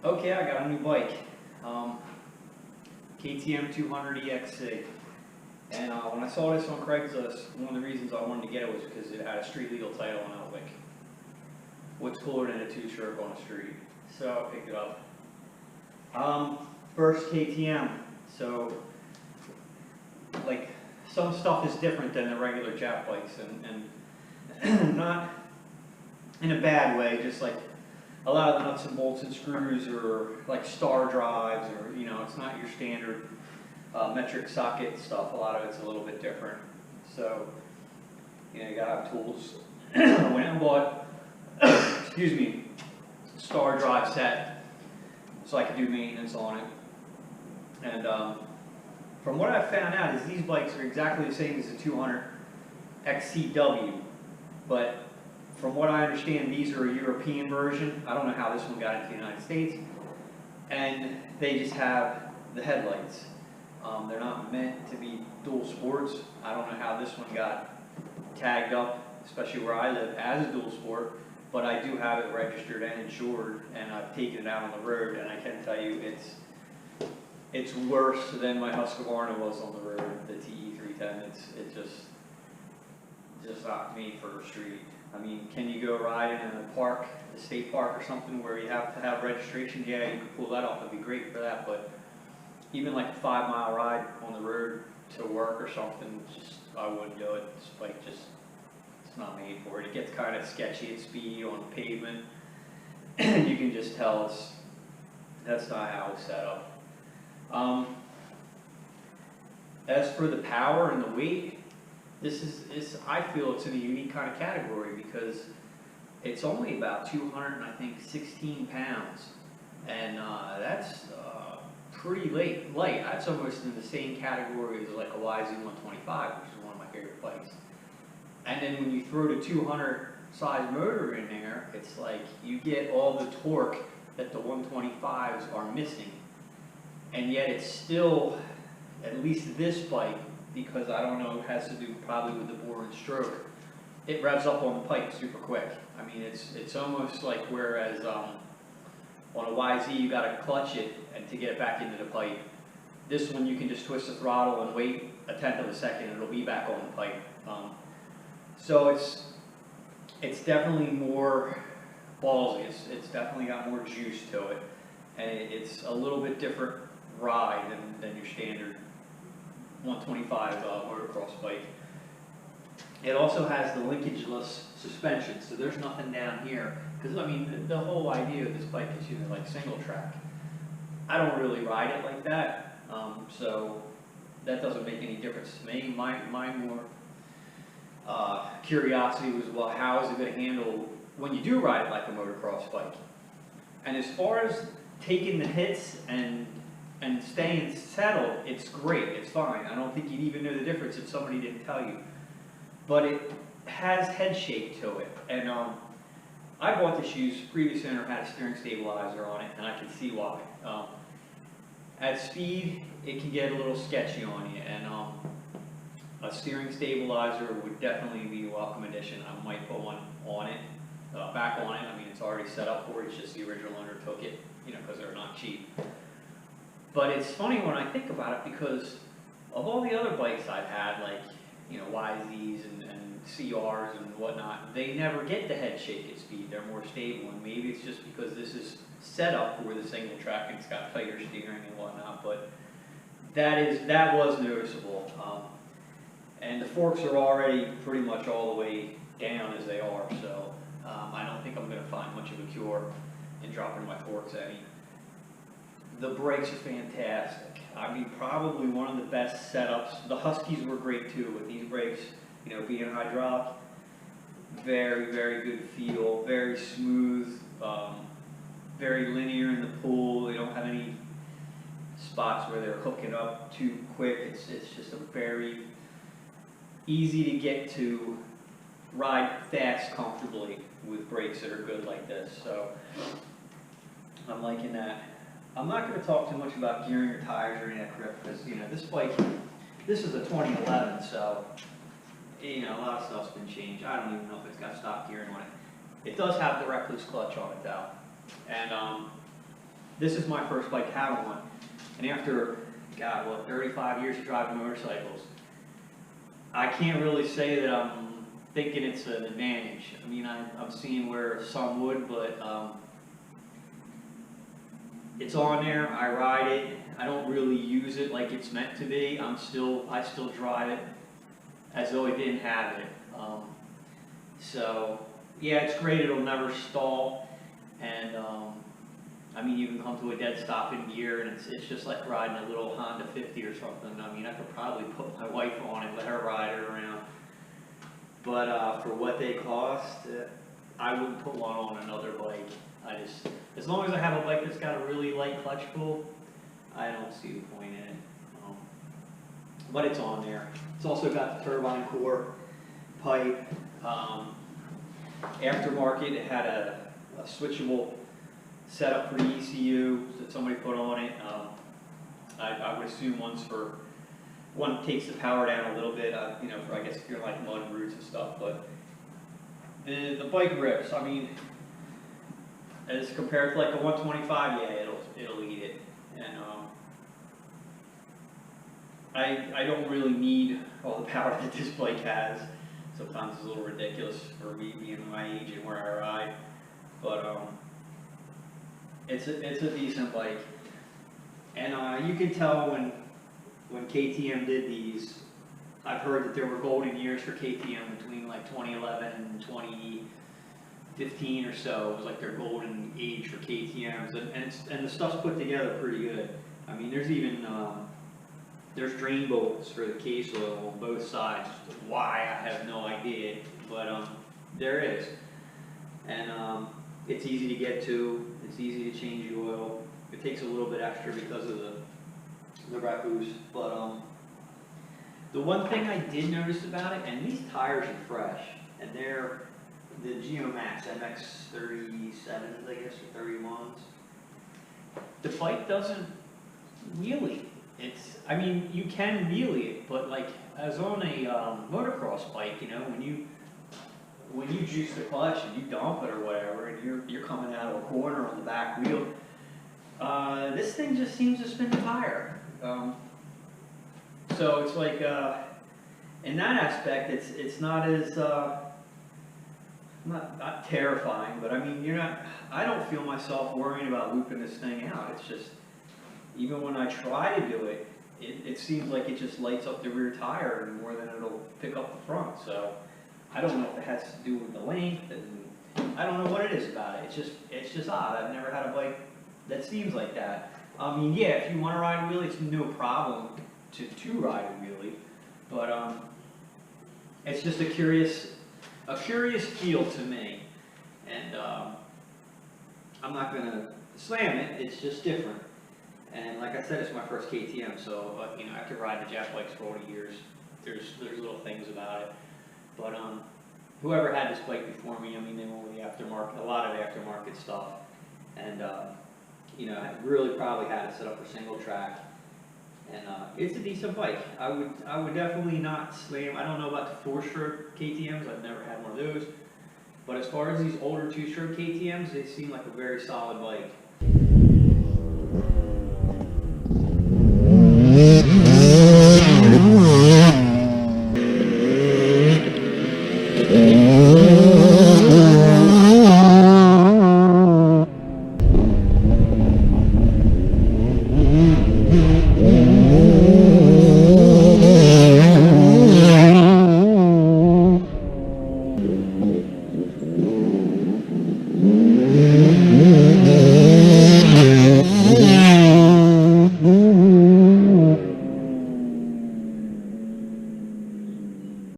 Okay, I got a new bike, KTM 200 EXC, and when I saw this on Craigslist, one of the reasons I wanted to get it was because it had a street legal title, and I was like, what's cooler than a two-stroke on the street? So I picked it up. First KTM, so like some stuff is different than the regular Jap bikes, and not in a bad way, just like a lot of the nuts and bolts and screws are like star drives, or it's not your standard metric socket stuff. A lot of it's a little bit different. So you gotta have tools. I went and bought, excuse me, star drive set so I could do maintenance on it. And from what I've found out is these bikes are exactly the same as the 200 XCW, but from what I understand, these are a European version. I don't know how this one got into the United States. And they just have the headlights. They're not meant to be dual sports. I don't know how this one got tagged up, especially where I live, as a dual sport. But I do have it registered and insured, and I've taken it out on the road, and I can tell you it's worse than my Husqvarna was on the road, the TE310. It's just not made for a street. I mean, can you go ride in a park, a state park or something where you have to have registration? Yeah, you could pull that off. It'd be great for that. But even like a 5-mile ride on the road to work or something, I wouldn't do it. This bike it's not made for it. It gets kind of sketchy at speed on pavement. You can just tell that's not how it's set up. As for the power and the weight, I feel it's in a unique kind of category because it's only about 216 pounds, and that's pretty light. That's almost in the same category as like a YZ125, which is one of my favorite bikes. And then when you throw the 200 size motor in there, it's like you get all the torque that the 125s are missing, and yet it's still, at least this bike, because I don't know, it has to do probably with the bore and stroke, it revs up on the pipe super quick. I mean, it's almost like whereas on a YZ you got to clutch it and to get it back into the pipe. This one you can just twist the throttle and wait a tenth of a second and it'll be back on the pipe. So it's definitely more ballsy. It's definitely got more juice to it, and it's a little bit different ride than your standard 125 motocross bike. It also has the linkageless suspension, so there's nothing down here. Because I mean, the whole idea of this bike is like single track. I don't really ride it like that, so that doesn't make any difference to me. My more curiosity was, well, how is it going to handle when you do ride it like a motocross bike? And as far as taking the hits and staying settled, it's great, it's fine. I don't think you'd even know the difference if somebody didn't tell you. But it has head shake to it. And I bought the shoes, previous owner had a steering stabilizer on it, and I can see why. At speed, it can get a little sketchy on you, and a steering stabilizer would definitely be a welcome addition. I might put one on it, back on it. I mean, it's already set up for it, it's just the original owner took it, because they're not cheap. But it's funny when I think about it, because of all the other bikes I've had, like YZs and CRs and whatnot, they never get the head shake at speed. They're more stable, and maybe it's just because this is set up for the single track and it's got tighter steering and whatnot. But that was noticeable, and the forks are already pretty much all the way down as they are. So I don't think I'm going to find much of a cure in dropping my forks any. The brakes are fantastic. I mean, probably one of the best setups. The Huskies were great too, with these brakes, being hydraulic. Very, very good feel, very smooth, very linear in the pull. They don't have any spots where they're hooking up too quick. It's just a very easy to get to ride fast comfortably with brakes that are good like this. So I'm liking that. I'm not going to talk too much about gearing or tires or any of that crap, because this bike, this is a 2011, so a lot of stuff's been changed. I don't even know if it's got stock gearing on it. It does have the recluse clutch on it though. And this is my first bike having one. And after, God, what, 35 years of driving motorcycles, I can't really say that I'm thinking it's an advantage. I mean, I'm seeing where some would, but it's on there, I ride it. I don't really use it like it's meant to be. I still drive it as though I didn't have it. So yeah, it's great. It'll never stall, and I mean, you can come to a dead stop in gear, and it's just like riding a little Honda 50 or something. I mean, I could probably put my wife on it, let her ride it around. But for what they cost, I wouldn't put one on another bike. As long as I have a bike that's got a really light clutch pull, I don't see the point in it. But it's on there. It's also got the turbine core pipe. Aftermarket, it had a switchable setup for the ECU that somebody put on it. I would assume one takes the power down a little bit, you know, for I guess if you're like mud routes and stuff. But the bike rips. I mean, as compared to like a 125, yeah, it'll eat it. And I don't really need all the power that this bike has. Sometimes it's a little ridiculous for me being my age and where I ride, but it's a decent bike. And you can tell when KTM did these, I've heard that there were golden years for KTM between like 2011 and 2015 or so. It was like their golden age for KTMs, and the stuff's put together pretty good. I mean, there's even there's drain bolts for the case oil on both sides. Why, I have no idea, but there is. And it's easy to get to. It's easy to change the oil. It takes a little bit extra because of the recluse, but the one thing I did notice about it, and these tires are fresh, and they're the Geomax MX-37s, I guess, or 31s. The bike doesn't wheelie. I mean, you can wheelie it, but like as on a motocross bike, you know, when you juice the clutch and you dump it or whatever, and you're coming out of a corner on the back wheel, this thing just seems to spin the tire. So it's like in that aspect, it's not as not terrifying, but I mean, I don't feel myself worrying about looping this thing out. It's just, even when I try to do it, it seems like it just lights up the rear tire more than it'll pick up the front. So I don't know if it has to do with the length, and I don't know what it is about it. It's just odd. I've never had a bike that seems like that. I mean, yeah, if you want to ride a wheelie, it's no problem to ride a wheelie, but it's just a curious feel to me, and I'm not gonna slam it. It's just different. And like I said, it's my first KTM, so you know, after riding the Jack bikes for 40 years, there's little things about it. But whoever had this bike before me, I mean, they went with the aftermarket, a lot of aftermarket stuff, and you know, really probably had it set up for single track. And it's a decent bike. I would definitely not slam. I don't know about the 4-stroke KTMs. I've never had one of those. But as far as these older 2-stroke KTMs, they seem like a very solid bike.